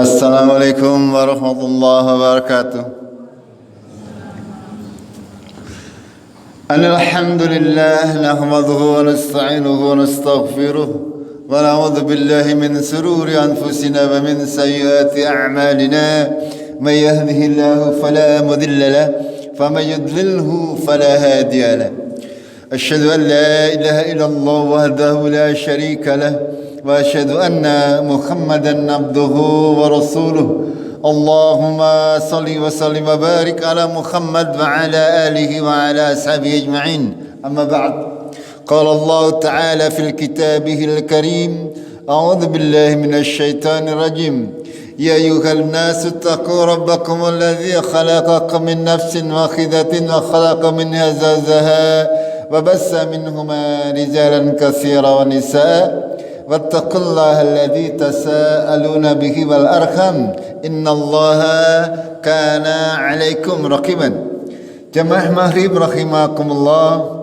Assalamualaikum warahmatullahi wabarakatuh. Alhamdulillah nahmaduhu wa nasta'inuhu wa nastaghfiruh wa na'udzu billahi min sururi anfusina wa min sayyiati a'malina. May yahdihillahu fala mudilla lahu wa may yudlilhu fala hadiya lahu. Asyhadu an la ilaha illallah wahdahu la syarika lahu وأشهد أن محمدا عبده ورسوله اللهم صل وسلم وبارك على محمد وعلى آله وعلى أصحابه أجمعين أما بعد قال الله تعالى في كتابه الكريم أعوذ بالله من الشيطان الرجيم يا أيها الناس اتقوا ربكم الذي خلقكم من نفس واحدة وخلق منها زوجها وبث منهما رجالا كثيرا ونساء واتقوا الله الذي تساءلون به والأرحام إن الله كان عليكم رقيبا. Jamaah maghrib rahimakumullah,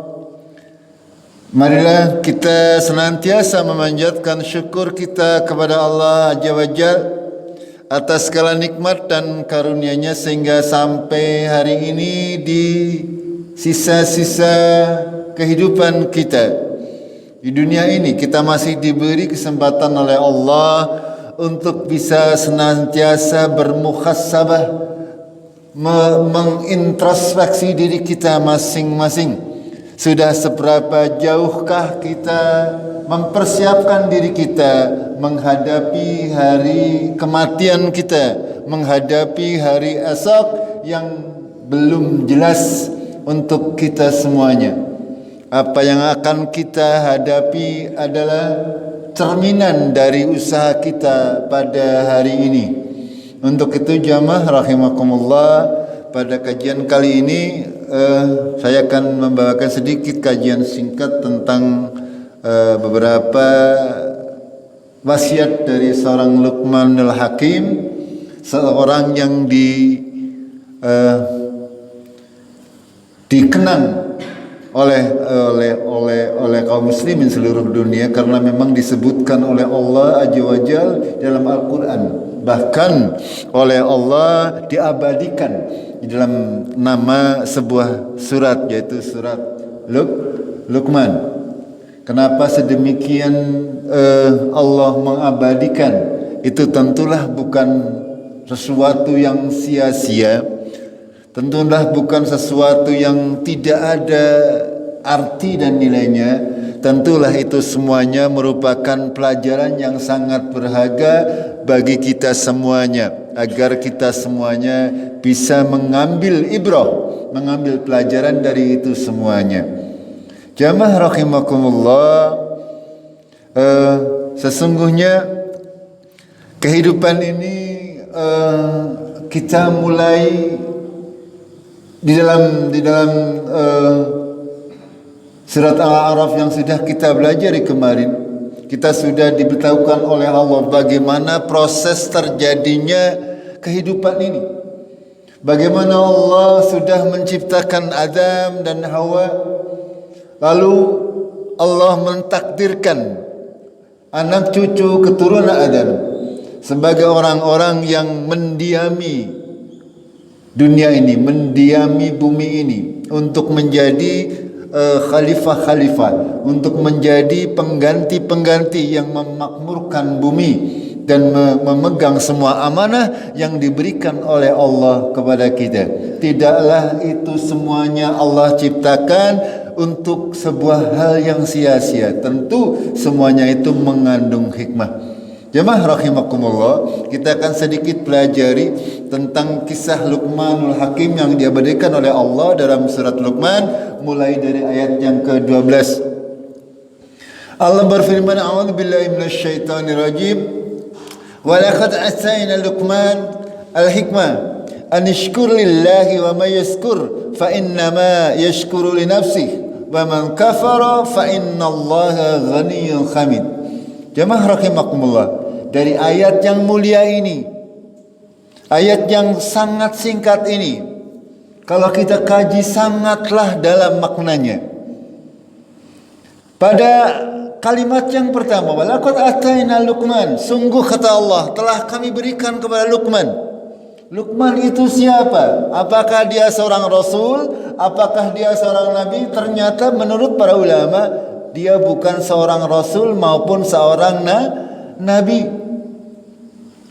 marilah kita senantiasa memanjatkan syukur kita kepada Allah Azza wa Jalla atas segala nikmat dan karunia-Nya sehingga sampai hari ini di sisa-sisa kehidupan kita di dunia ini kita masih diberi kesempatan oleh Allah untuk bisa senantiasa bermuhasabah, mengintrospeksi diri kita masing-masing. Sudah seberapa jauhkah kita mempersiapkan diri kita menghadapi hari kematian kita, menghadapi hari esok yang belum jelas untuk kita semuanya. Apa yang akan kita hadapi adalah cerminan dari usaha kita pada hari ini. Untuk itu jamaah rahimakumullah, pada kajian kali ini saya akan membawakan sedikit kajian singkat tentang beberapa wasiat dari seorang Luqmanul Hakim, seorang yang dikenang oleh kaum muslimin seluruh dunia karena memang disebutkan oleh Allah Azza wa Jalla dalam Al-Qur'an, bahkan oleh Allah diabadikan di dalam nama sebuah surat, yaitu surat Luqman. Kenapa sedemikian Allah mengabadikan? Itu tentulah bukan sesuatu yang sia-sia, tentulah bukan sesuatu yang tidak ada arti dan nilainya. Tentulah itu semuanya merupakan pelajaran yang sangat berharga bagi kita semuanya, agar kita semuanya bisa mengambil ibrah, mengambil pelajaran dari itu semuanya. Jamaah rahimakumullah, sesungguhnya kehidupan ini kita mulai di dalam surat Al-A'raf yang sudah kita pelajari kemarin, kita sudah diberitahukan oleh Allah bagaimana proses terjadinya kehidupan ini. Bagaimana Allah sudah menciptakan Adam dan Hawa, lalu Allah mentakdirkan anak cucu keturunan Adam sebagai orang-orang yang mendiami dunia ini, mendiami bumi ini untuk menjadi khalifah-khalifah, untuk menjadi pengganti-pengganti yang memakmurkan bumi dan memegang semua amanah yang diberikan oleh Allah kepada kita. Tidaklah itu semuanya Allah ciptakan untuk sebuah hal yang sia-sia. Tentu semuanya itu mengandung hikmah. Jemaah rahimakumullah, kita akan sedikit pelajari tentang kisah Luqmanul Hakim yang diabadikan oleh Allah dalam surat Luqman mulai dari ayat yang ke-12. Allah berfirman, "A'udzu billahi minasyaitonir rajim. Wa laqad atayna Luqman al-hikmah an yashkur lillahi wa may yashkur fa innama yashkuru li nafsihi wa man kafara fa innallaha ghaniyyun hamid." Jemaah rahimakumullah, dari ayat yang mulia ini, ayat yang sangat singkat ini, kalau kita kaji sangatlah dalam maknanya. Pada kalimat yang pertama, walaqad ataina Luqman, sungguh kata Allah telah kami berikan kepada Luqman. Luqman itu siapa? Apakah dia seorang rasul? Apakah dia seorang nabi? Ternyata menurut para ulama dia bukan seorang rasul maupun seorang nabi.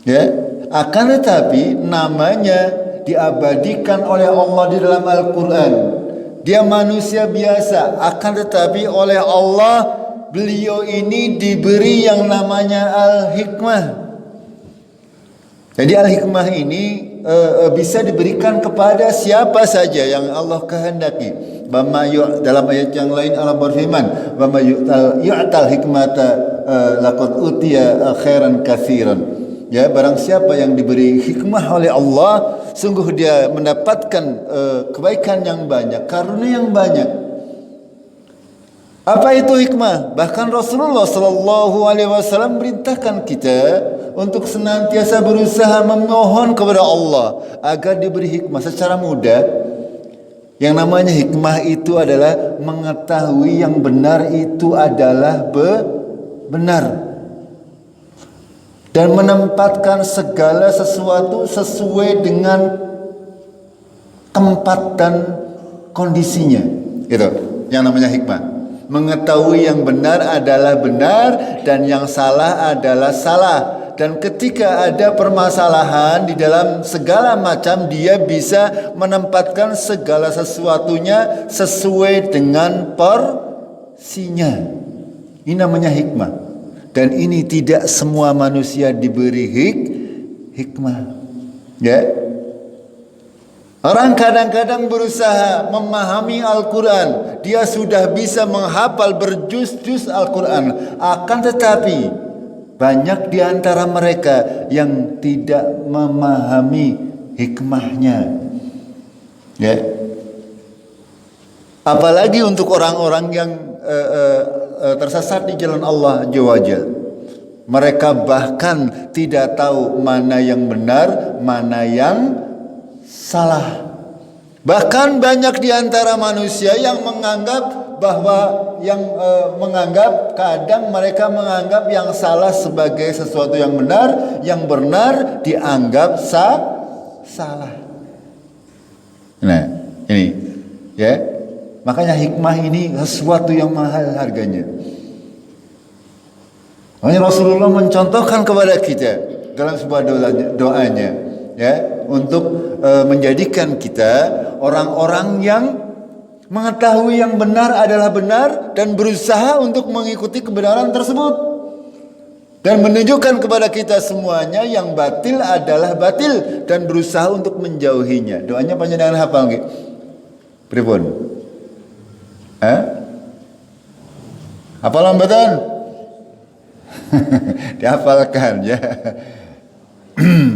Ya, akan tetapi namanya diabadikan oleh Allah di dalam Al-Qur'an. Dia manusia biasa, akan tetapi oleh Allah beliau ini diberi yang namanya Al-Hikmah. Jadi Al-Hikmah ini bisa diberikan kepada siapa saja yang Allah kehendaki. Dalam ayat yang lain Allah berfirman, "Wa may yu'tal hikmata laqad utiya khairan katsiran." Ya, barang siapa yang diberi hikmah oleh Allah, sungguh dia mendapatkan kebaikan yang banyak, karunia yang banyak. Apa itu hikmah? Bahkan Rasulullah Sallallahu Alaihi Wasallam merintahkan kita untuk senantiasa berusaha memohon kepada Allah agar diberi hikmah secara mudah. Yang namanya hikmah itu adalah mengetahui yang benar itu adalah benar dan menempatkan segala sesuatu sesuai dengan tempat dan kondisinya. Itu yang namanya hikmah. Mengetahui yang benar adalah benar dan yang salah adalah salah. Dan ketika ada permasalahan di dalam segala macam, dia bisa menempatkan segala sesuatunya sesuai dengan porsinya. Ini namanya hikmah. Dan ini tidak semua manusia diberi hikmah. Ya. Orang kadang-kadang berusaha memahami Al-Quran. Dia sudah bisa menghafal berjuz-juz Al-Quran. Akan tetapi banyak di antara mereka yang tidak memahami hikmahnya. Ya. Apalagi untuk orang-orang yang tersesat di jalan Allah Azza wa Jalla. Mereka bahkan tidak tahu mana yang benar, mana yang salah. Bahkan banyak di antara manusia yang menganggap kadang mereka menganggap yang salah sebagai sesuatu yang benar, yang benar dianggap salah. Nah, ini ya. Makanya hikmah ini sesuatu yang mahal harganya. Makanya Rasulullah mencontohkan kepada kita dalam sebuah doanya ya, untuk menjadikan kita orang-orang yang mengetahui yang benar adalah benar dan berusaha untuk mengikuti kebenaran tersebut dan menunjukkan kepada kita semuanya yang batil adalah batil dan berusaha untuk menjauhinya. Doanya panjenengan hafal nggih? Pripun? Hafalan mboten? Dihafalkan ya.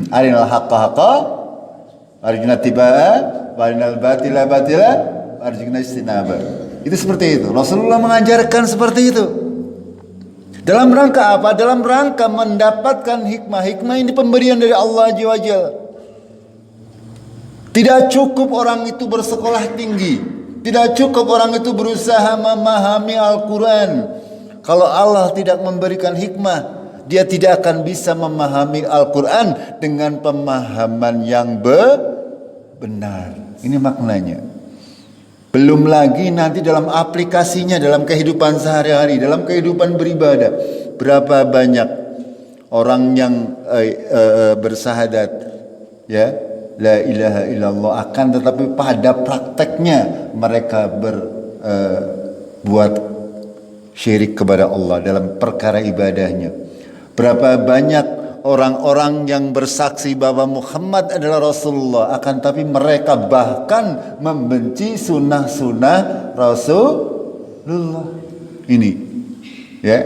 Arinal haqqa haqqa arjuna tibaa wa arinal batila batila arjuna istinaba. Itu seperti itu. Rasulullah mengajarkan seperti itu. Dalam rangka apa? Dalam rangka mendapatkan hikmah. Hikmah ini pemberian dari Allah Azza wa Jalla. Tidak cukup orang itu bersekolah tinggi. Tidak cukup orang itu berusaha memahami Al-Quran. Kalau Allah tidak memberikan hikmah, dia tidak akan bisa memahami Al-Quran dengan pemahaman yang benar. Ini maknanya. Belum lagi nanti dalam aplikasinya, dalam kehidupan sehari-hari, dalam kehidupan beribadah. Berapa banyak orang yang bersahadat, ya, la ilaha illallah, akan tetapi pada prakteknya mereka berbuat syirik kepada Allah dalam perkara ibadahnya. Berapa banyak orang-orang yang bersaksi bahwa Muhammad adalah Rasulullah, akan tapi mereka bahkan membenci sunnah-sunnah Rasulullah. Ini ya.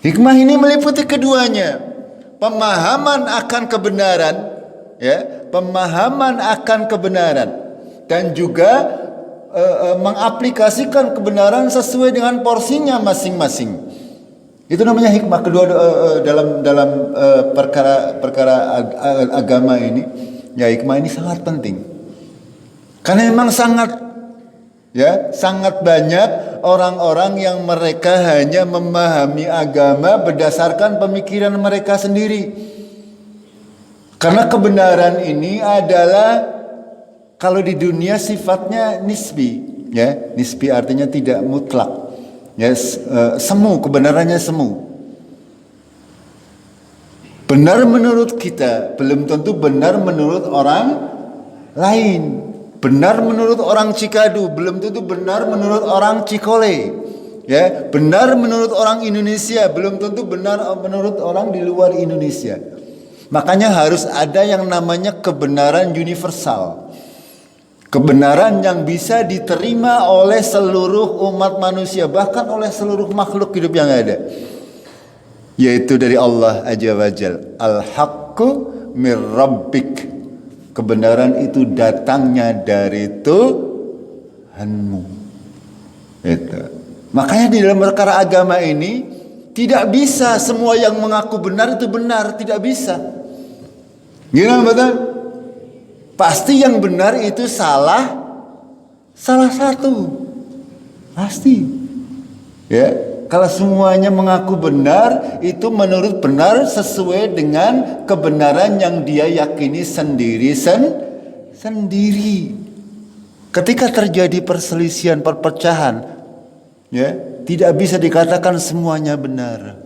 Hikmah ini meliputi keduanya. Pemahaman akan kebenaran, ya, pemahaman akan kebenaran dan juga mengaplikasikan kebenaran sesuai dengan porsinya masing-masing. Itu namanya hikmah. Kedua dalam perkara agama ini, ya, hikmah ini sangat penting. Karena memang sangat banyak orang-orang yang mereka hanya memahami agama berdasarkan pemikiran mereka sendiri. Karena kebenaran ini adalah kalau di dunia sifatnya nisbi, ya. Nisbi artinya tidak mutlak. Ya, semu, kebenarannya semu. Benar menurut kita belum tentu benar menurut orang lain. Benar menurut orang Cikadu belum tentu benar menurut orang Cikole. Ya, benar menurut orang Indonesia belum tentu benar menurut orang di luar Indonesia. Makanya harus ada yang namanya kebenaran universal. Kebenaran yang bisa diterima oleh seluruh umat manusia, bahkan oleh seluruh makhluk hidup yang ada. Yaitu dari Allah Azza wa Jal. Al-haqqu mir rabbik. Kebenaran itu datangnya dari Tuhanmu. Itu. Makanya di dalam perkara agama ini tidak bisa semua yang mengaku benar itu benar, tidak bisa. Gimana betul? Pasti yang benar itu salah satu. Pasti. Ya. Kalau semuanya mengaku benar, itu menurut benar sesuai dengan kebenaran yang dia yakini sendiri. Ketika terjadi perselisihan, perpecahan, ya, tidak bisa dikatakan semuanya benar.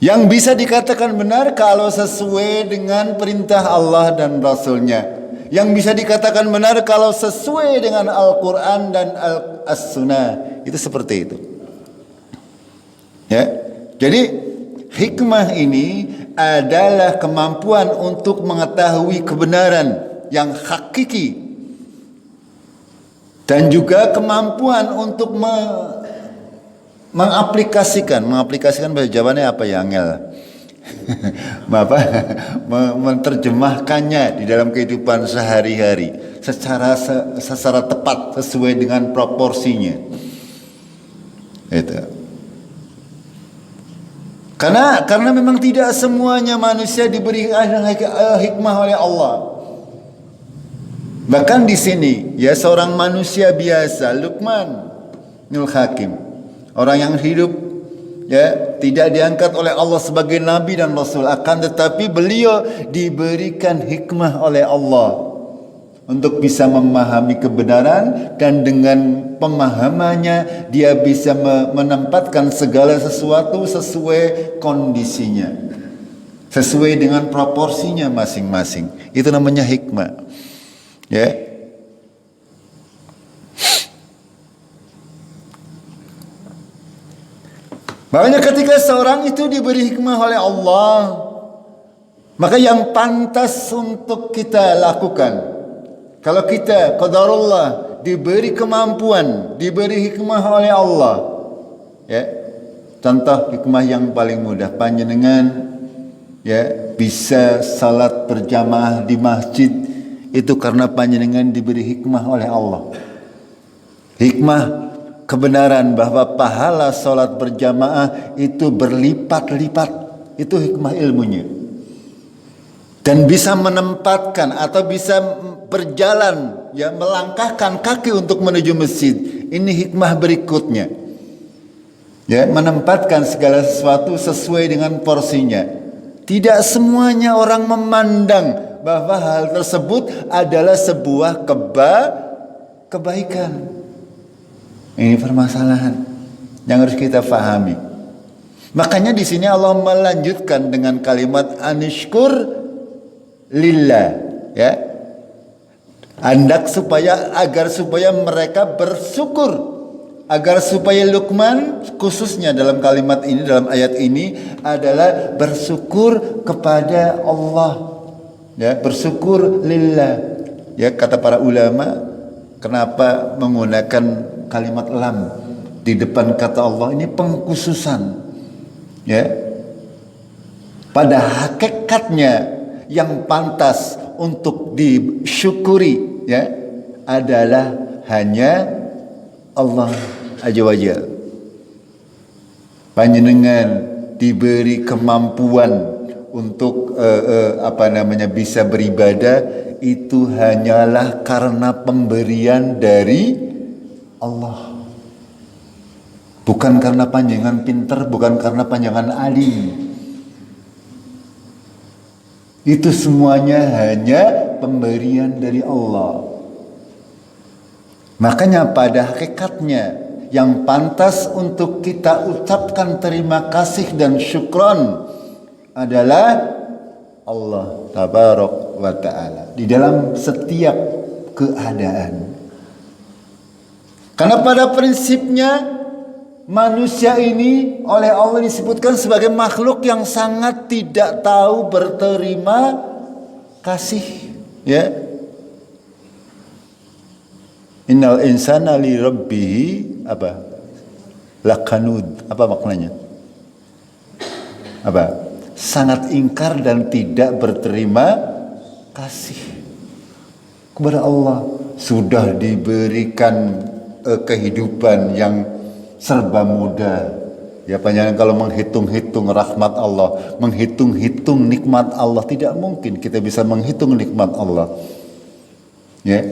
Yang bisa dikatakan benar kalau sesuai dengan perintah Allah dan Rasulnya. Yang bisa dikatakan benar kalau sesuai dengan Al-Quran dan As-Sunnah. Itu seperti itu. Ya. Jadi hikmah ini adalah kemampuan untuk mengetahui kebenaran yang hakiki. Dan juga kemampuan untuk mengaplikasikan bahasa Jawanya apa ya, Angel? Menerjemahkannya di dalam kehidupan sehari-hari secara tepat sesuai dengan proporsinya. Itu. Karena memang tidak semuanya manusia diberi hikmah oleh Allah. Bahkan di sini ya seorang manusia biasa, Luqman Nul Hakim, orang yang hidup ya tidak diangkat oleh Allah sebagai nabi dan rasul, akan tetapi beliau diberikan hikmah oleh Allah untuk bisa memahami kebenaran, dan dengan pemahamannya dia bisa menempatkan segala sesuatu sesuai kondisinya, sesuai dengan proporsinya masing-masing. Itu namanya hikmah. Ya. Makanya ketika seorang itu diberi hikmah oleh Allah, maka yang pantas untuk kita lakukan, kalau kita qadarullah diberi kemampuan, diberi hikmah oleh Allah, ya, contoh hikmah yang paling mudah, panjenengan ya bisa salat berjamaah di masjid itu karena panjenengan diberi hikmah oleh Allah. Hikmah kebenaran bahwa pahala salat berjamaah itu berlipat-lipat, itu hikmah ilmunya. Dan bisa menempatkan atau bisa berjalan, ya, melangkahkan kaki untuk menuju masjid. Ini hikmah berikutnya. Ya, menempatkan segala sesuatu sesuai dengan porsinya. Tidak semuanya orang memandang bahwa hal tersebut adalah sebuah kebaikan. Ini permasalahan yang harus kita fahami. Makanya di sini Allah melanjutkan dengan kalimat anishkur lillah, ya. Agar supaya mereka bersyukur, agar supaya Luqman khususnya dalam kalimat ini, dalam ayat ini adalah bersyukur kepada Allah, ya, bersyukur lillah. Ya, kata para ulama, kenapa menggunakan kalimat lam di depan kata Allah, ini pengkhususan, ya. Pada hakikatnya yang pantas untuk disyukuri, ya, adalah hanya Allah Azza wa Jalla. Panjenengan diberi kemampuan untuk bisa beribadah, itu hanyalah karena pemberian dari Allah. Bukan karena panjangan pinter, bukan karena panjangan alim. Itu semuanya hanya pemberian dari Allah. Makanya pada hakikatnya yang pantas untuk kita ucapkan terima kasih dan syukron adalah Allah Tabarok wa Ta'ala di dalam setiap keadaan. Karena pada prinsipnya manusia ini oleh Allah disebutkan sebagai makhluk yang sangat tidak tahu berterima kasih, ya. Innal insana li rabbihi lakanud. Apa maknanya? Sangat ingkar dan tidak berterima kasih kepada Allah. Sudah diberikan kehidupan yang serba mudah. Ya, panjang kalau menghitung-hitung rahmat Allah, menghitung-hitung nikmat Allah, tidak mungkin kita bisa menghitung nikmat Allah. Ya,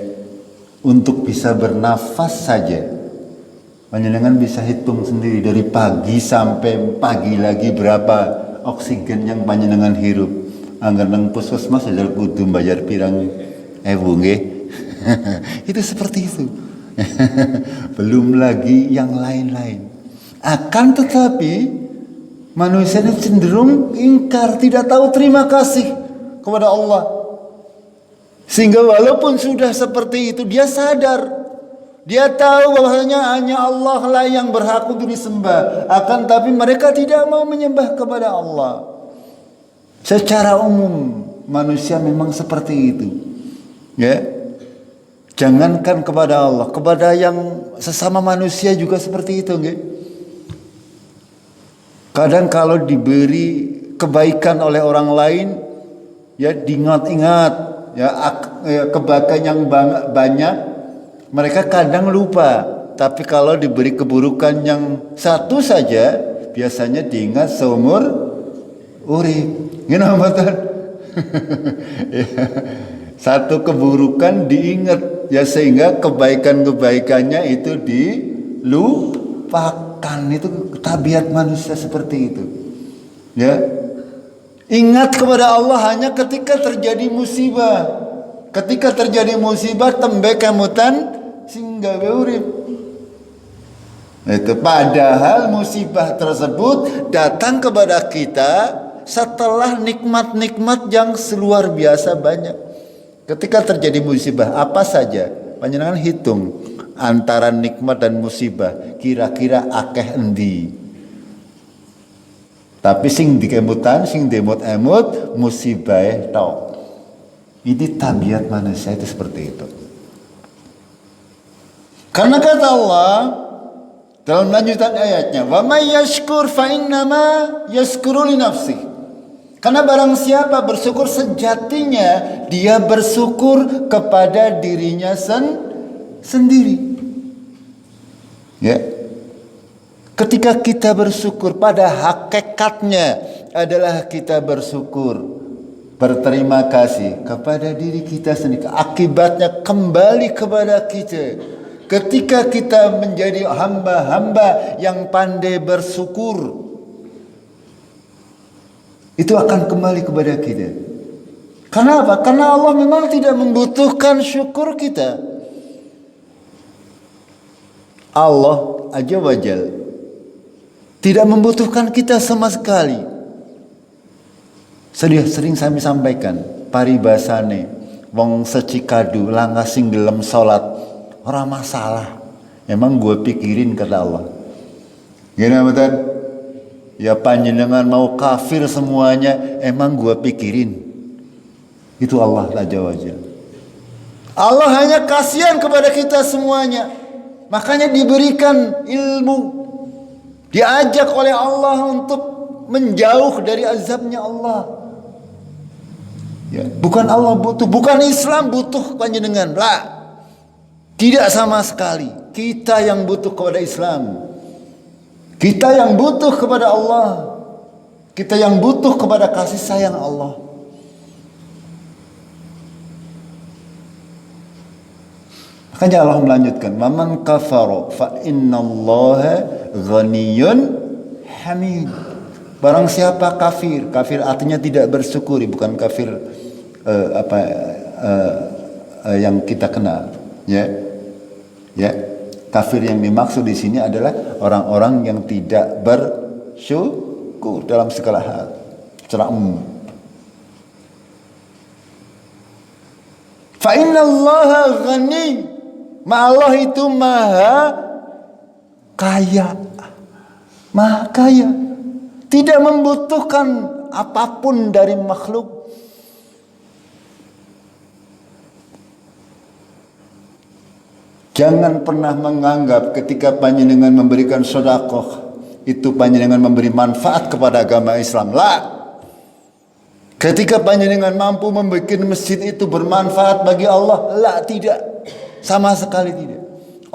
untuk bisa bernafas saja, panjenengan bisa hitung sendiri dari pagi sampai pagi lagi berapa oksigen yang panjenengan hirup. Angger nang puskesmas aja kudu bayar pirang ewu nggih. Itu seperti itu. Belum lagi yang lain-lain. Akan tetapi manusia ini cenderung ingkar, tidak tahu terima kasih kepada Allah. Sehingga walaupun sudah seperti itu, dia sadar, dia tahu bahwasanya hanya Allah lah yang berhak untuk disembah. Akan tapi mereka tidak mau menyembah kepada Allah. Secara umum manusia memang seperti itu. Ya. Jangankan kepada Allah, kepada yang sesama manusia juga seperti itu, nggih. Kadang kalau diberi kebaikan oleh orang lain, ya diingat-ingat, ya kebaikan yang banyak, mereka kadang lupa. Tapi kalau diberi keburukan yang satu saja, biasanya diingat seumur urip. Gimana betul? Satu keburukan diingat, ya, sehingga kebaikan-kebaikannya itu dilupakan. Itu tabiat manusia seperti itu, ya. Ingat kepada Allah hanya ketika terjadi musibah. Ketika terjadi musibah tembe kemutan sing gawe urip. Itu padahal musibah tersebut datang kepada kita setelah nikmat-nikmat yang luar biasa banyak. Ketika terjadi musibah apa saja, panjenengan hitung antara nikmat dan musibah, kira-kira akeh endi. Tapi sing dikemutan, sing demut-emut, musibah tok. Ini tabiat manusia itu seperti itu. Karena kata Allah dalam lanjutan ayatnya, "Wa may yashkur fa innama yashkuru li nafsihi." Karena barang siapa bersyukur sejatinya dia bersyukur kepada dirinya sendiri. Ya. Ketika kita bersyukur pada hakikatnya adalah kita bersyukur, berterima kasih kepada diri kita sendiri. Akibatnya kembali kepada kita. Ketika kita menjadi hamba-hamba yang pandai bersyukur, itu akan kembali kepada kita. Karena apa? Karena Allah memang tidak membutuhkan syukur kita. Allah Azza wa Jalla tidak membutuhkan kita sama sekali. Sering saya sampaikan, paribasane wong secikadu langkah sing gelem salat ora masalah. Emang gue pikirin kata Allah. Gimana betul? Ya panjenengan mau kafir semuanya, emang gua pikirin. Itu Allah Azza wa Jalla. Allah hanya kasihan kepada kita semuanya. Makanya diberikan ilmu. Diajak oleh Allah untuk menjauh dari azabnya Allah. Ya, bukan Allah butuh, bukan Islam butuh panjenengan. Lah. Tidak sama sekali. Kita yang butuh kepada Islam. Kita yang butuh kepada Allah. Kita yang butuh kepada kasih sayang Allah. Makanya Allah melanjutkan, "Waman kafara fa innallaha ghaniyyun hamid." Barang siapa kafir, kafir artinya tidak bersyukuri, bukan kafir yang kita kenal, ya. Ya. Kafir yang dimaksud di sini adalah orang-orang yang tidak bersyukur dalam segala hal, secara umum. Fa innallaha ghani, Allah itu maha kaya, maha kaya, tidak membutuhkan apapun dari makhluk. Jangan pernah menganggap ketika panjenengan memberikan sedekah itu panjenengan memberi manfaat kepada agama Islam. Lah. Ketika panjenengan mampu membuat masjid itu bermanfaat bagi Allah, lah, tidak. Sama sekali tidak.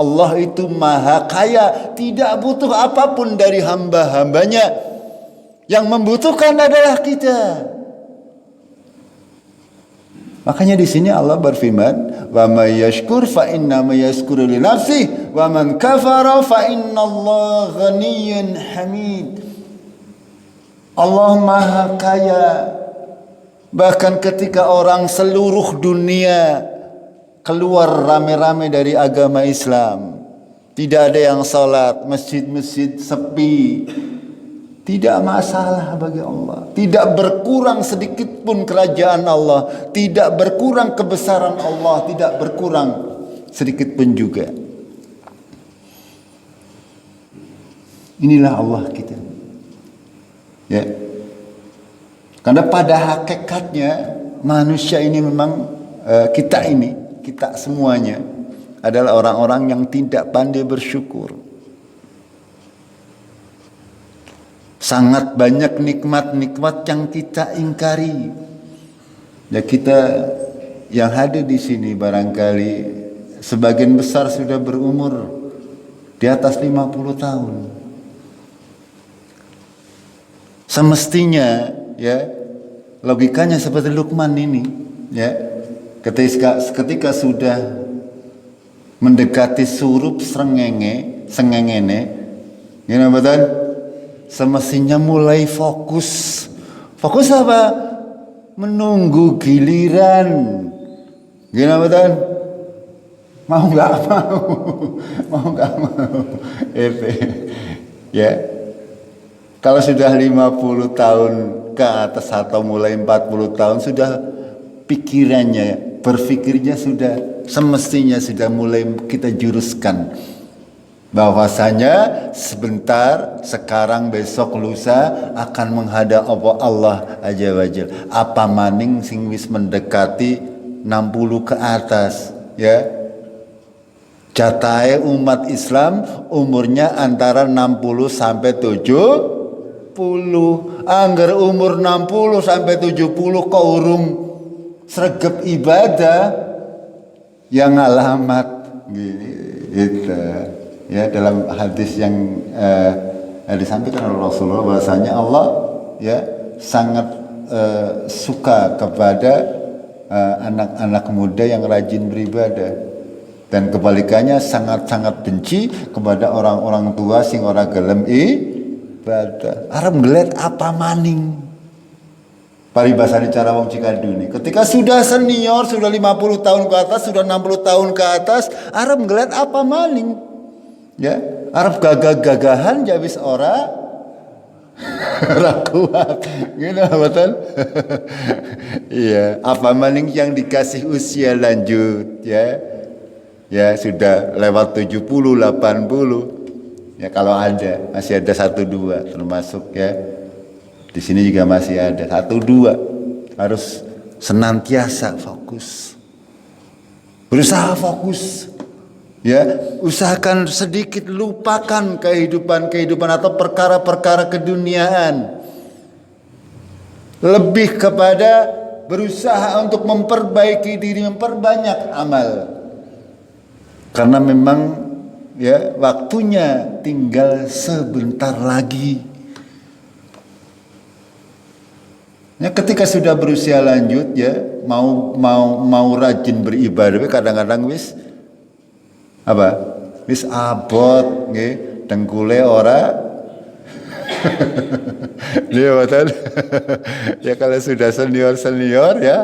Allah itu maha kaya, tidak butuh apapun dari hamba-hambanya. Yang membutuhkan adalah kita. Makanya di sini Allah berfirman, "Wa may yashkur fa inna ma yashkuru li nafsihi wa man kafara fa innallaha ghaniyyun hamid." Allah maha kaya. Bahkan ketika orang seluruh dunia keluar rame-rame dari agama Islam, tidak ada yang salat, masjid-masjid sepi, tidak masalah bagi Allah. Tidak berkurang sedikit pun kerajaan Allah, tidak berkurang kebesaran Allah, tidak berkurang sedikit pun juga. Inilah Allah kita. Ya. Karena pada hakikatnya manusia ini memang kita semuanya adalah orang-orang yang tidak pandai bersyukur. Sangat banyak nikmat-nikmat yang kita ingkari. Ya, kita yang hadir di sini barangkali sebagian besar sudah berumur di atas 50 tahun. Semestinya, ya, logikanya seperti Luqman ini, ya, ketika sudah mendekati surup sengengene, ya, betul? Semestinya mulai fokus. Fokus apa? Menunggu giliran. Gimana betul? Mau nggak mau? Mau nggak mau? Ya. Kalau sudah 50 tahun ke atas atau mulai 40 tahun sudah pikirannya, berpikirnya sudah semestinya sudah mulai kita juruskan bahwasanya sebentar, sekarang, besok, lusa akan menghadap Allah Azza wa Jalla. Apa maning sing wis mendekati 60 ke atas, ya. Jatahe umat Islam umurnya antara 60 sampai 70. Angger umur 60 sampai 70 kok urung sregep ibadah yang alamat gitu. Ya, dalam hadis yang disampaikan oleh Rasulullah bahwasanya Allah, ya, sangat suka kepada anak-anak muda yang rajin beribadah, dan kebalikannya sangat-sangat benci kepada orang-orang tua sing ora gelem ibadah. Arep ngeliat apa maning? Paribasane cara wong Cikadu nih. Ketika sudah senior, sudah 50 tahun ke atas, sudah 60 tahun ke atas, arep ngeliat apa maning? Ya, arep gagah-gagahan jabis ora kuat. Gitu betul? Iya, apa maning yang dikasih usia lanjut, ya. Ya, sudah lewat 70, 80. Ya, kalau ada, masih ada 1-2 termasuk, ya. Di sini juga masih ada 1-2. Harus senantiasa fokus. Berusaha fokus. Ya, usahakan sedikit lupakan kehidupan atau perkara-perkara keduniaan. Lebih kepada berusaha untuk memperbaiki diri, memperbanyak amal. Karena memang, ya, waktunya tinggal sebentar lagi. Ya, ketika sudah berusia lanjut, ya, mau rajin beribadah, kadang-kadang wis Apa? Wis abot nggih, dengkule ora. Dia betul. Ya kalau sudah senior ya,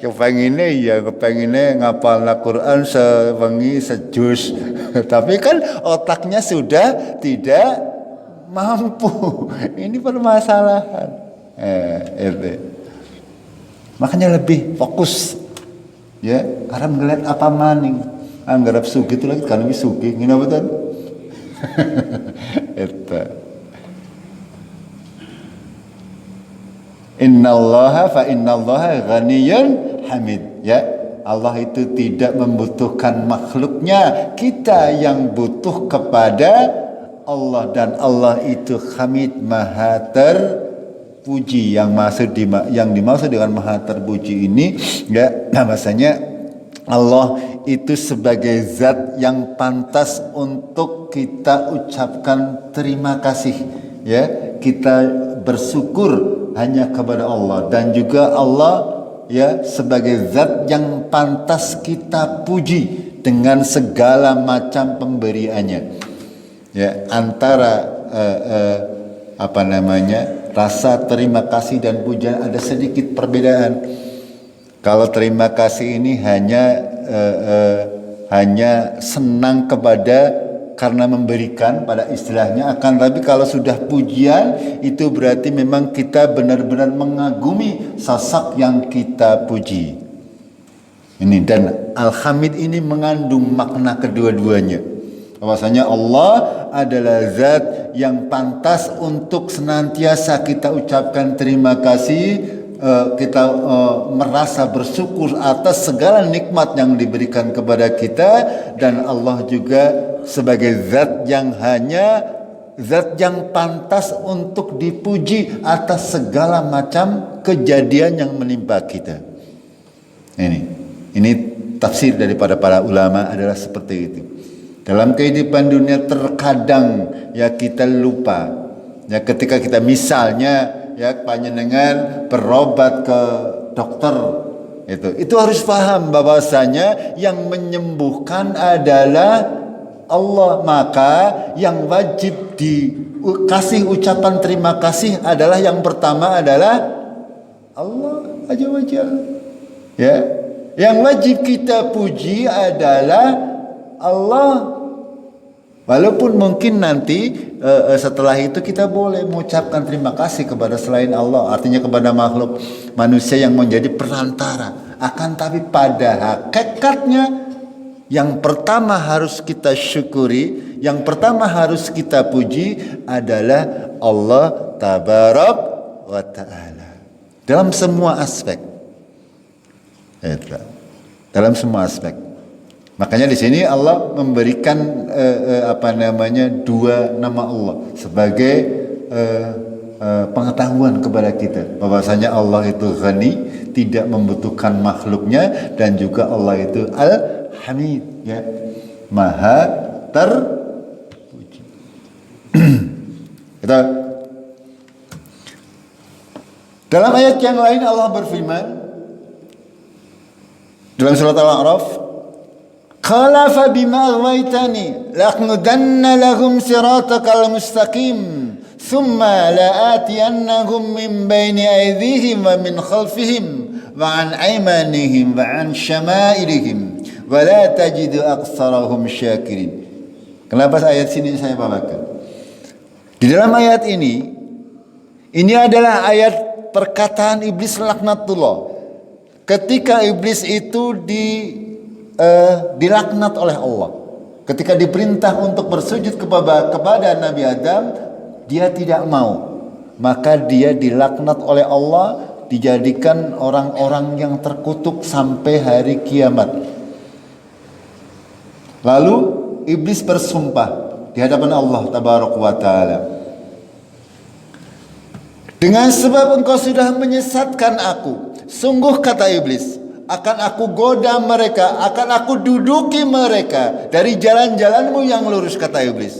kepenginnya ngapal Al-Quran sewengi sejus. Tapi kan otaknya sudah tidak mampu. Ini permasalahan. Itu. Makanya lebih fokus. Ya, karena ngeliat apa maning. Anggarap sugi itu lagi kan ini sugi, ngene betul. Itu. Innallaha fa innallaha ghaniyyun hamid. Ya, Allah itu tidak membutuhkan makhluknya, kita yang butuh kepada Allah, dan Allah itu hamid, maha terpuji. Yang dimaksud dengan maha terpuji ini ya, bahasanya Allah itu sebagai zat yang pantas untuk kita ucapkan terima kasih, ya, kita bersyukur hanya kepada Allah, dan juga Allah ya sebagai zat yang pantas kita puji dengan segala macam pemberiannya. Ya, antara rasa terima kasih dan pujian ada sedikit perbedaan. Kalau terima kasih ini hanya senang kepada karena memberikan pada istilahnya, akan tapi kalau sudah pujian itu berarti memang kita benar-benar mengagumi sosok yang kita puji. Ini, dan Al-Hamid ini mengandung makna kedua-duanya. Bahwasanya Allah adalah zat yang pantas untuk senantiasa kita ucapkan terima kasih, kita merasa bersyukur atas segala nikmat yang diberikan kepada kita, dan Allah juga sebagai zat yang pantas untuk dipuji atas segala macam kejadian yang menimpa kita. Ini tafsir daripada para ulama adalah seperti itu. Dalam kehidupan dunia terkadang ya kita lupa, ya ketika kita misalnya ya panjenengan berobat ke dokter, itu harus paham bahwasanya yang menyembuhkan adalah Allah, maka yang wajib dikasih ucapan terima kasih adalah yang pertama adalah Allah Azza wa Jalla. Ya, yang wajib kita puji adalah Allah. Walaupun mungkin nanti setelah itu kita boleh mengucapkan terima kasih kepada selain Allah, artinya kepada makhluk manusia yang menjadi perantara. Akan tapi pada hakikatnya yang pertama harus kita syukuri, yang pertama harus kita puji adalah Allah Tabarak wa Ta'ala. Dalam semua aspek. Dalam semua aspek. Makanya di sini Allah memberikan dua nama Allah sebagai pengetahuan kepada kita bahwasanya Allah itu Ghani, tidak membutuhkan makhluknya, dan juga Allah itu Al-Hamid, ya, maha terpuji. Kita dalam ayat yang lain Allah berfirman dalam surat Al-A'raf, qala fa bima aghwaytani laq'udanna lahum siratakal mustaqim thumma la'atiyannahum min bayni aydihim wa min khalfihim wa an aymanihim wa an syama'ilihim wa la tajidu aktsarahum syakirin. Kenapa ayat sini saya bawakan? Di dalam ayat ini adalah ayat perkataan iblis laknatullah. Ketika iblis itu dilaknat oleh Allah, ketika diperintah untuk bersujud kepada Nabi Adam, dia tidak mau, maka dia dilaknat oleh Allah, dijadikan orang-orang yang terkutuk sampai hari kiamat. Lalu iblis bersumpah di hadapan Allah Tabaraka wa Ta'ala, dengan sebab engkau sudah menyesatkan aku, sungguh kata iblis, akan aku goda mereka, akan aku duduki mereka dari jalan-jalanmu yang lurus, kata iblis.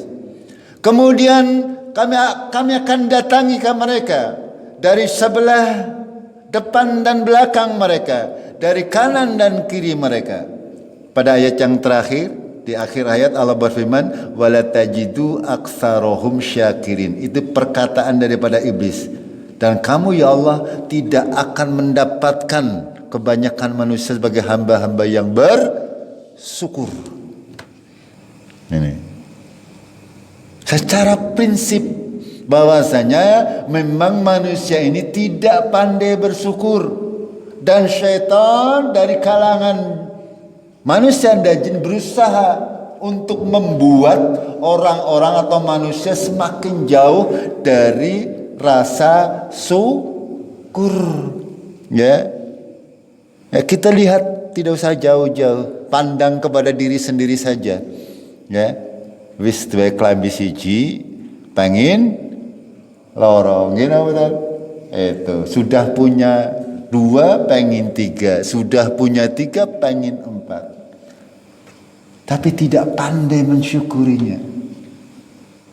Kemudian kami akan datangi ke mereka dari sebelah depan dan belakang mereka, dari kanan dan kiri mereka. Pada ayat yang terakhir Di akhir ayat Allah berfirman, wala tajidu aktsarohum syakirin. Itu perkataan daripada iblis. Dan kamu ya Allah tidak akan mendapatkan kebanyakan manusia sebagai hamba-hamba yang bersyukur. Ini. Secara prinsip bahwasanya memang manusia ini tidak pandai bersyukur. Dan syaitan dari kalangan manusia dan jin berusaha untuk membuat orang-orang atau manusia semakin jauh dari rasa syukur. Ya, kita lihat tidak usah jauh-jauh, pandang kepada diri sendiri saja. Ya, wis duwe klambi siji, pengen lorong, itu sudah punya 2 pengen 3, sudah punya 3 pengen 4. Tapi tidak pandai mensyukurinya.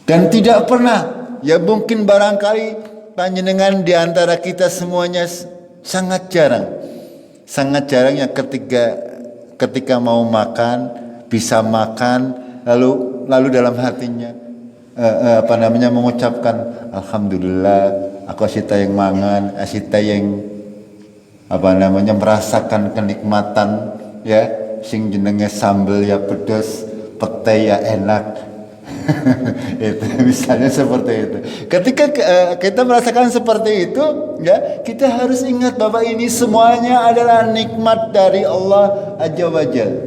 Dan tidak pernah, ya mungkin barangkali panjenengan di antara kita semuanya sangat jarang. Sangat jarang yang ketika mau makan, bisa makan, lalu dalam hatinya mengucapkan alhamdulillah, aku asita yang mangan, asita yang merasakan kenikmatan, ya, sing jenenge sambel ya pedas, petai ya enak. Itu misalnya seperti itu. Ketika kita merasakan seperti itu, ya, kita harus ingat bahwa ini semuanya adalah nikmat dari Allah Azza wa Jalla.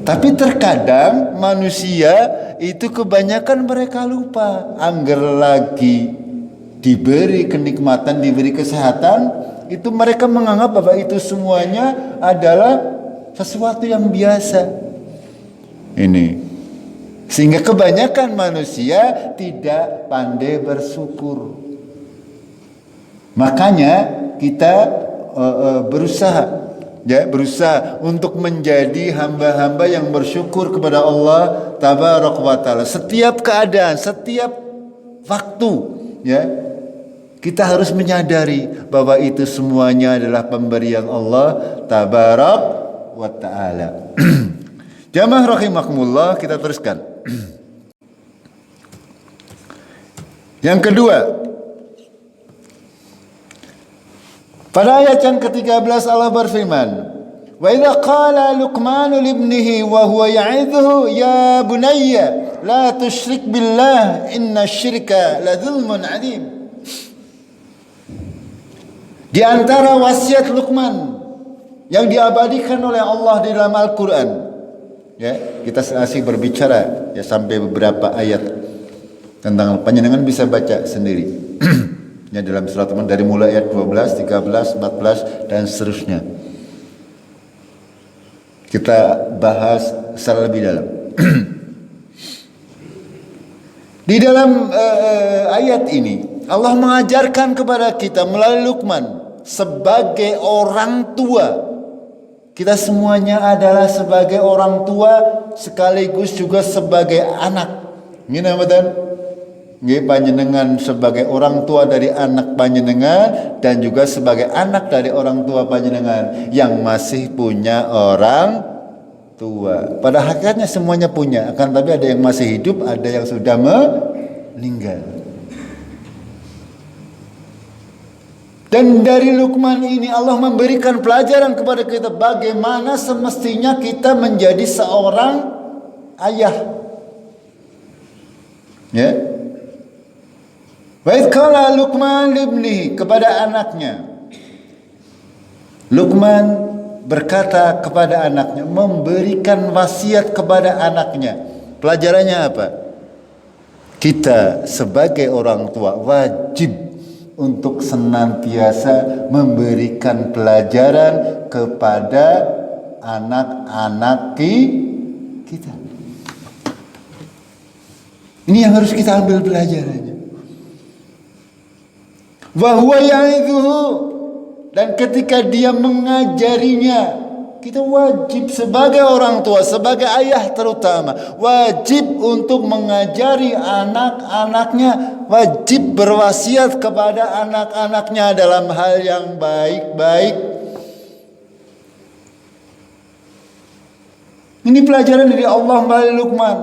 Tapi terkadang manusia itu kebanyakan mereka lupa, angger lagi diberi kenikmatan, diberi kesehatan, itu mereka menganggap bahwa itu semuanya adalah sesuatu yang biasa. Ini sehingga kebanyakan manusia tidak pandai bersyukur. Makanya kita berusaha untuk menjadi hamba-hamba yang bersyukur kepada Allah Tabaraka wa Ta'ala. Setiap keadaan, setiap waktu, ya, kita harus menyadari bahwa itu semuanya adalah pemberian Allah Tabarak wa Ta'ala. Jamaah rahimakumullah, kita teruskan. Yang kedua, pada ayat yang ke-13 Allah berfirman, wa idza qala Luqman li ibnihi wa huwa ya'idhuhu ya bunayya la tusyrik billah inna syirka la dzulmun 'adzim. Di antara wasiat Luqman yang diabadikan oleh Allah di dalam Al-Quran, ya, kita masih berbicara, ya, sampai beberapa ayat tentang panjenengan bisa baca sendiri. Ya, dalam surat Luqman dari mulai ayat 12, 13, 14 dan seterusnya. Kita bahas secara lebih dalam. Di dalam ayat ini Allah mengajarkan kepada kita melalui Luqman sebagai orang tua. Kita semuanya adalah sebagai orang tua sekaligus juga sebagai anak. Ngene mboten? Nggih, panjenengan sebagai orang tua dari anak panjenengan dan juga sebagai anak dari orang tua panjenengan yang masih punya orang tua. Pada hakikatnya semuanya punya, akan tapi ada yang masih hidup, ada yang sudah meninggal. Dan dari Luqman ini Allah memberikan pelajaran kepada kita bagaimana semestinya kita menjadi seorang ayah. Ya. Wa idz qala Luqman li ibnihi, kepada anaknya. Luqman berkata kepada anaknya, memberikan wasiat kepada anaknya. Pelajarannya apa? Kita sebagai orang tua wajib untuk senantiasa memberikan pelajaran kepada anak-anak kita. Ini yang harus kita ambil pelajarannya. Wa huwa ya'idhuhu, dan ketika dia mengajarinya, kita wajib sebagai orang tua, sebagai ayah terutama, wajib untuk mengajari anak-anaknya, wajib berwasiat kepada anak-anaknya dalam hal yang baik-baik. Ini pelajaran dari Allah melalui Luqman.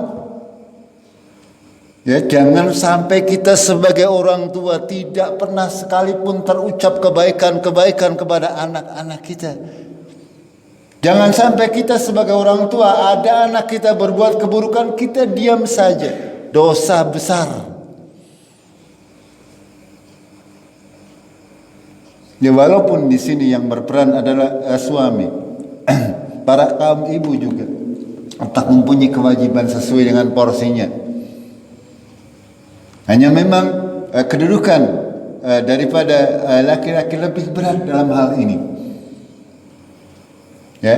Ya, jangan sampai kita sebagai orang tua tidak pernah sekalipun terucap kebaikan-kebaikan kepada anak-anak kita. Jangan sampai kita sebagai orang tua ada anak kita berbuat keburukan, kita diam saja. Dosa besar. Ya, walaupun di sini yang berperan adalah suami, para kaum ibu juga tak mempunyai kewajiban sesuai dengan porsinya. Hanya memang kedudukan daripada laki-laki lebih berat dalam hal ini. Ya.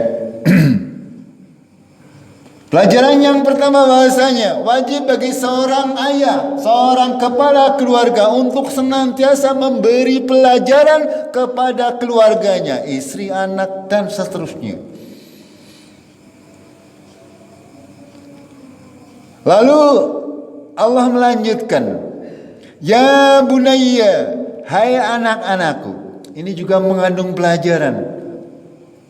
Pelajaran yang pertama bahasanya wajib bagi seorang ayah, seorang kepala keluarga untuk senantiasa memberi pelajaran kepada keluarganya, istri, anak, dan seterusnya. Lalu Allah melanjutkan, ya bunayya, hai anak-anakku. Ini juga mengandung pelajaran.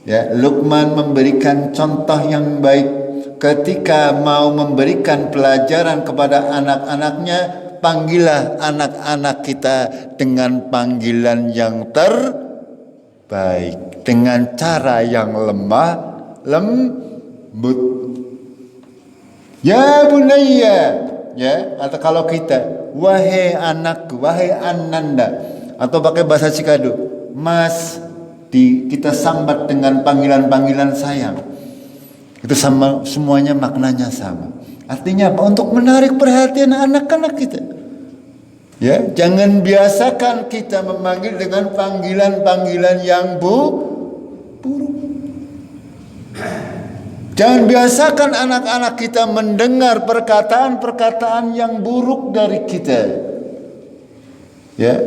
Ya, Luqman memberikan contoh yang baik ketika mau memberikan pelajaran kepada anak-anaknya. Panggillah anak-anak kita dengan panggilan yang terbaik, dengan cara yang lemah lembut. Ya bunayya, ya, atau kalau kita, wahai anakku, wahai ananda, atau pakai bahasa Cikadu, mas, kita sambat dengan panggilan-panggilan sayang. Itu sama, semuanya maknanya sama. Artinya apa? Untuk menarik perhatian anak-anak kita. Ya, jangan biasakan kita memanggil dengan panggilan-panggilan yang buruk. Jangan biasakan anak-anak kita mendengar perkataan-perkataan yang buruk dari kita. Ya.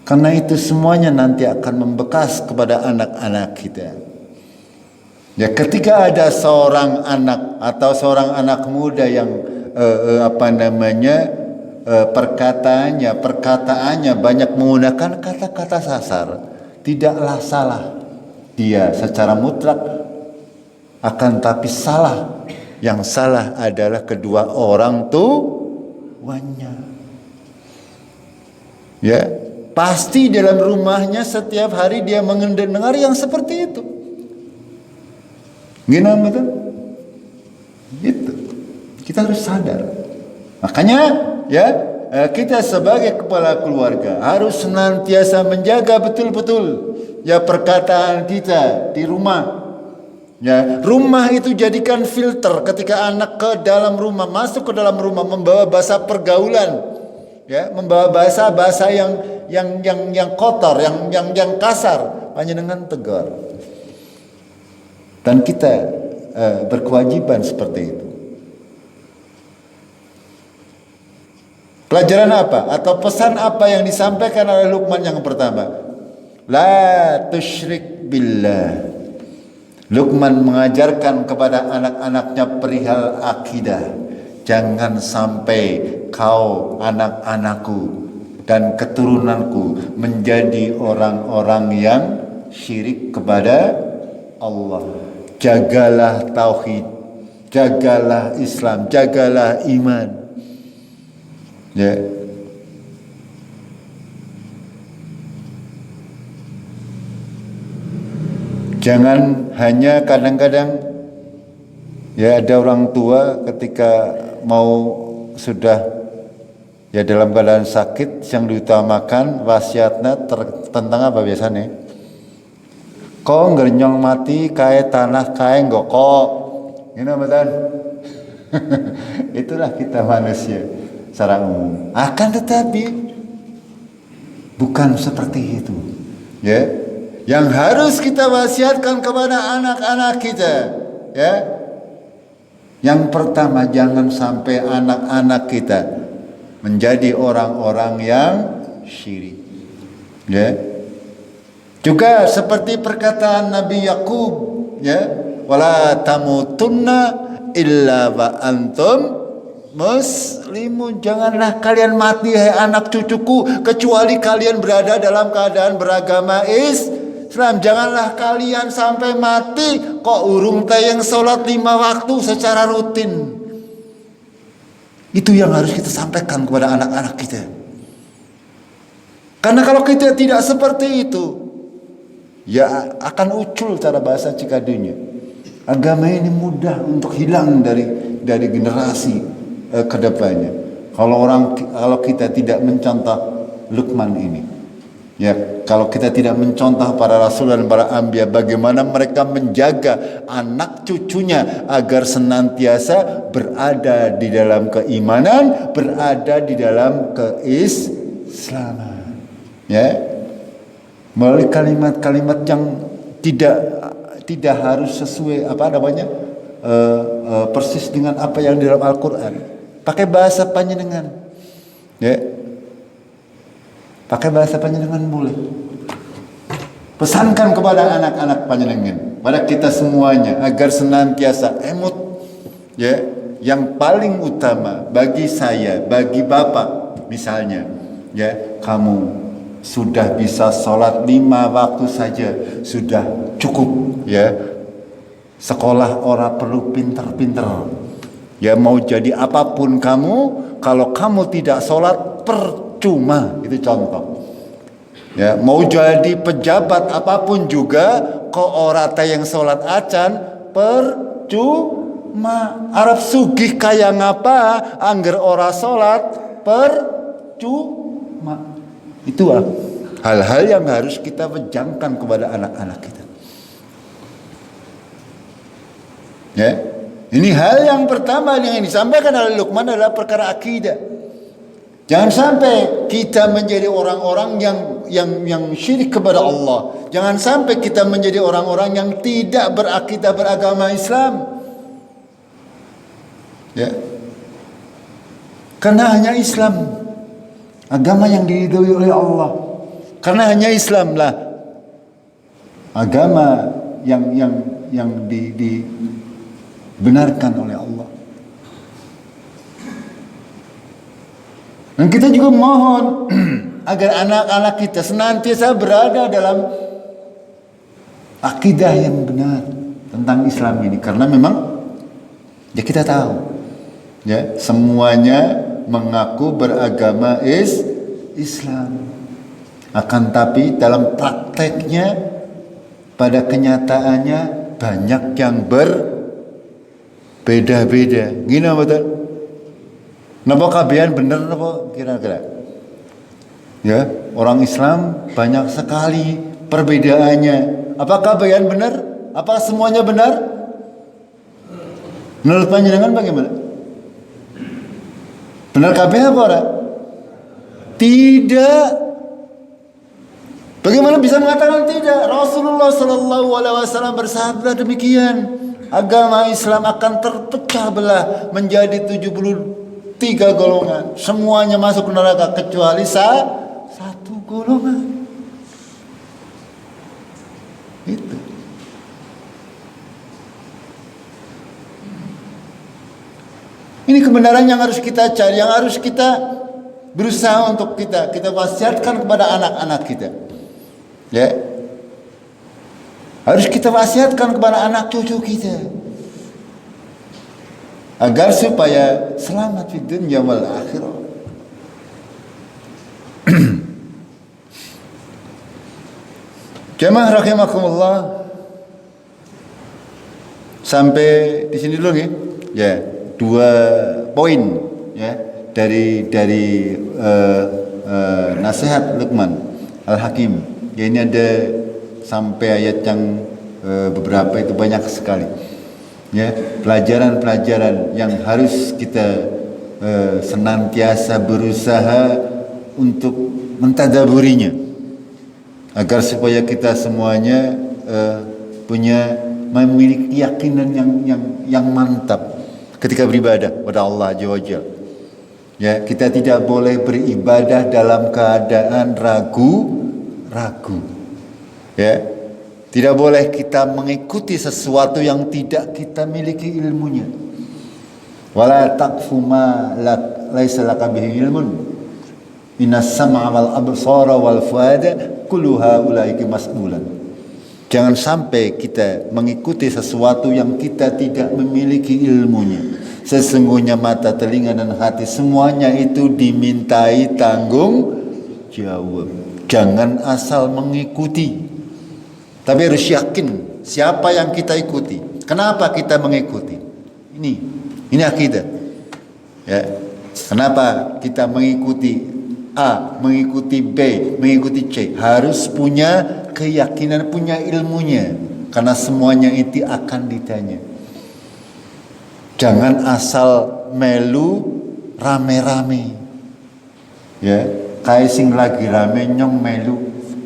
Karena itu semuanya nanti akan membekas kepada anak-anak kita. Ya, ketika ada seorang anak atau seorang anak muda yang perkataannya banyak menggunakan kata-kata sasar, tidaklah salah dia secara mutlak, akan tapi salah. Yang salah adalah kedua orang tuanya. Ya, pasti dalam rumahnya setiap hari dia mendengar yang seperti itu. Gimana betul? Gitu. Kita harus sadar. Makanya ya, kita sebagai kepala keluarga harus senantiasa menjaga betul-betul ya perkataan kita di rumah. Ya, rumah itu jadikan filter ketika anak ke dalam rumah, masuk ke dalam rumah membawa bahasa pergaulan, ya, membawa bahasa yang kotor, yang kasar, panjenengan tegar. Dan kita berkewajiban seperti itu. Pelajaran apa atau pesan apa yang disampaikan oleh Luqman yang pertama? La tusyrik billah. Luqman mengajarkan kepada anak-anaknya perihal akidah. Jangan sampai kau, anak-anakku dan keturunanku menjadi orang-orang yang syirik kepada Allah. Jagalah tauhid, jagalah Islam, jagalah iman. Ya. Jangan hanya kadang-kadang ya ada orang tua ketika mau sudah ya dalam keadaan sakit yang diutamakan wasiatnya tentang apa biasanya? Kok ngernyong mati kayak tanah kayak kok, ini betul. Itulah kita manusia secara umum. Akan tetapi bukan seperti itu, ya. Yang harus kita wasiatkan kepada anak-anak kita, ya. Yang pertama, jangan sampai anak-anak kita menjadi orang-orang yang syirik, ya. Juga seperti perkataan Nabi Yakub, ya, wala tamutunna illa wa antum muslimun. Janganlah kalian mati hai anak cucuku kecuali kalian berada dalam keadaan beragama Islam. Islam. Janganlah kalian sampai mati kok urung tayang sholat 5 waktu secara rutin. Itu yang harus kita sampaikan kepada anak-anak kita. Karena kalau kita tidak seperti itu, ya akan ucul cara bahasa Cikadunya. Agama ini mudah untuk hilang dari generasi ke depannya. Kalau kita tidak mencontoh Luqman ini, ya, kalau kita tidak mencontoh para rasul dan para anbiya bagaimana mereka menjaga anak cucunya agar senantiasa berada di dalam keimanan, berada di dalam keislaman, ya, melalui kalimat-kalimat yang tidak harus sesuai persis dengan apa yang di dalam Al-Quran. Pakai bahasa panjenengan, ya. Pakai bahasa panjenengan boleh. Pesankan kepada anak-anak panjenengan, pada kita semuanya agar senantiasa emut, ya, yang paling utama bagi saya, bagi Bapak misalnya, ya, kamu sudah bisa sholat 5 waktu saja sudah cukup, ya. Sekolah orang perlu pinter-pinter, ya, mau jadi apapun kamu, kalau kamu tidak sholat percuma. Itu contoh, ya. Mau jadi pejabat apapun juga kok ora yang sholat acan percuma. Arab sugih kaya ngapa angger ora sholat percuma. Itu hal-hal yang harus kita wejangkan kepada anak-anak kita, ya. Ini hal yang pertama yang disampaikan oleh Luqman adalah perkara akidah. Jangan sampai kita menjadi orang-orang yang syirik kepada Allah. Jangan sampai kita menjadi orang-orang yang tidak berakidah beragama Islam, ya. Karena hanya Islam agama yang diridhoi oleh Allah. Karena hanya Islamlah agama yang dibenarkan oleh Allah. Dan kita juga mohon agar anak-anak kita senantiasa berada dalam akidah yang benar tentang Islam ini. Karena memang, ya, kita tahu, ya, semuanya mengaku beragama Islam. Akan tapi dalam prakteknya, pada kenyataannya banyak yang berbeda-beda. Gini betul? Napa kabehan bener napa kira-kira? Ya, orang Islam banyak sekali perbedaannya. Apakah kabehan benar? Apa semuanya benar? Menurut panjenengan bagaimana? Benar kabeh apa ora? Tidak. Bagaimana bisa mengatakan tidak? Rasulullah sallallahu alaihi wasallam bersabda demikian. Agama Islam akan terpecah belah menjadi 73 golongan. Semuanya masuk neraka kecuali satu golongan. Itu. Ini kebenaran yang harus kita cari, yang harus kita berusaha untuk kita wasiatkan kepada anak-anak kita. Ya. Harus kita wasiatkan kepada anak cucu kita. Agar supaya selamat di dunia wal akhirah. Jemaah rahimakumullah. Sampai di sini dulu ya. Ya, 2 poin ya dari nasihat Luqman Al-Hakim. Ya, ini ada sampai ayat yang beberapa itu banyak sekali. Ya, pelajaran-pelajaran yang harus kita senantiasa berusaha untuk mentadaburinya agar supaya kita semuanya memiliki keyakinan yang mantap ketika beribadah kepada Allah Azza wa Jalla. Ya, kita tidak boleh beribadah dalam keadaan ragu. Ya. Tidak boleh kita mengikuti sesuatu yang tidak kita miliki ilmunya. Wala taqfu ma laisa laka bihi ilmun. Innas sam'a wal absara wal fuada kullu haula'i mas'ulan. Jangan sampai kita mengikuti sesuatu yang kita tidak memiliki ilmunya. Sesungguhnya mata, telinga, dan hati semuanya itu dimintai tanggung jawab. Jangan asal mengikuti, tapi harus yakin siapa yang kita ikuti. Kenapa kita mengikuti? Ini akidah. Ya. Kenapa kita mengikuti A, mengikuti B, mengikuti C? Harus punya keyakinan, punya ilmunya. Karena semuanya itu akan ditanya. Jangan asal melu rame-rame. Ya, kayak sing lagi rame nyong melu,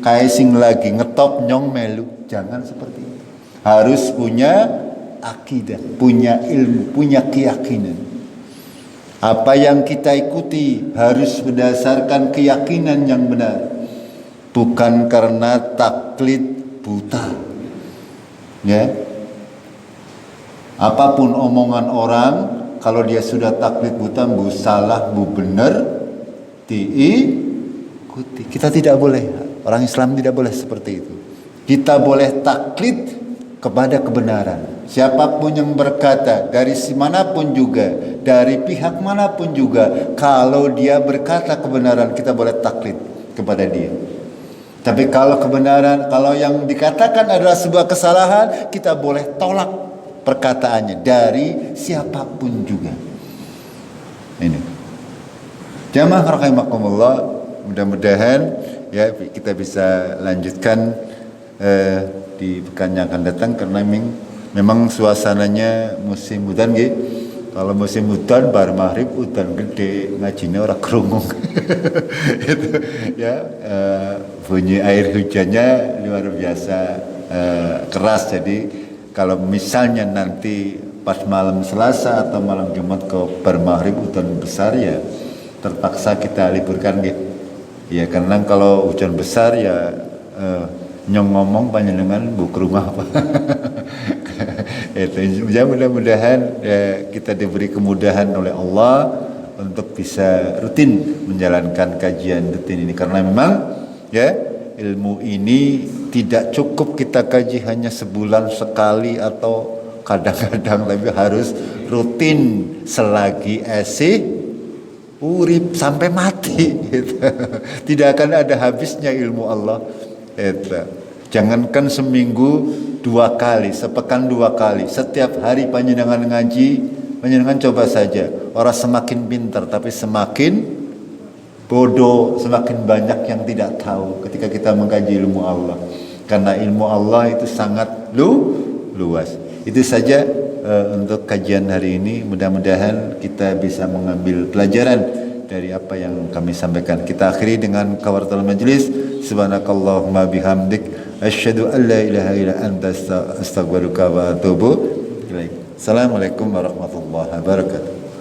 kayak sing lagi ngetop nyong melu. Jangan seperti itu. Harus punya akidah, punya ilmu, punya keyakinan. Apa yang kita ikuti harus berdasarkan keyakinan yang benar, bukan karena taklid buta. Ya, apapun omongan orang, kalau dia sudah taklid buta, bu salah, bu benar, diikuti. Kita tidak boleh, orang Islam tidak boleh seperti itu. Kita boleh taklid kepada kebenaran. Siapapun yang berkata, dari si manapun juga, dari pihak manapun juga, kalau dia berkata kebenaran, kita boleh taklid kepada dia. Tapi kalau kebenaran, kalau yang dikatakan adalah sebuah kesalahan, kita boleh tolak perkataannya dari siapapun juga. Ini. Jamaah rahimakumullah, mudah-mudahan ya kita bisa lanjutkan di pekan yang akan datang, karena memang suasananya musim hujan gitu. Kalau musim hujan bar maghrib hujan gede, ngajinya orang kerungu. Itu ya, bunyi air hujannya luar biasa keras. Jadi kalau misalnya nanti pas malam Selasa atau malam Jumat ke bar maghrib hujan besar, ya terpaksa kita liburkan gitu. Ya karena kalau hujan besar ya nyong ngomong panjenengan buk rumah apa. Itu ya, mudah-mudahan kita diberi kemudahan oleh Allah untuk bisa rutin menjalankan kajian rutin ini, karena memang ya ilmu ini tidak cukup kita kaji hanya sebulan sekali atau kadang-kadang, tapi harus rutin selagi esih urip sampai mati gitu. Tidak akan ada habisnya ilmu Allah. Jangankan seminggu 2 kali, sepekan 2 kali, setiap hari panjenengan ngaji, panjenengan coba saja. Orang semakin pintar tapi semakin bodoh, semakin banyak yang tidak tahu ketika kita mengkaji ilmu Allah. Karena ilmu Allah itu sangat luas. Itu saja untuk kajian hari ini. Mudah-mudahan kita bisa mengambil pelajaran dari apa yang kami sampaikan. Kita akhiri dengan kafaratul majlis. Subhanakallahumma bihamdik, asyhadu an la ilaha illa anta, astaghfiruka wa atubu ilaik. Assalamualaikum warahmatullahi wabarakatuh.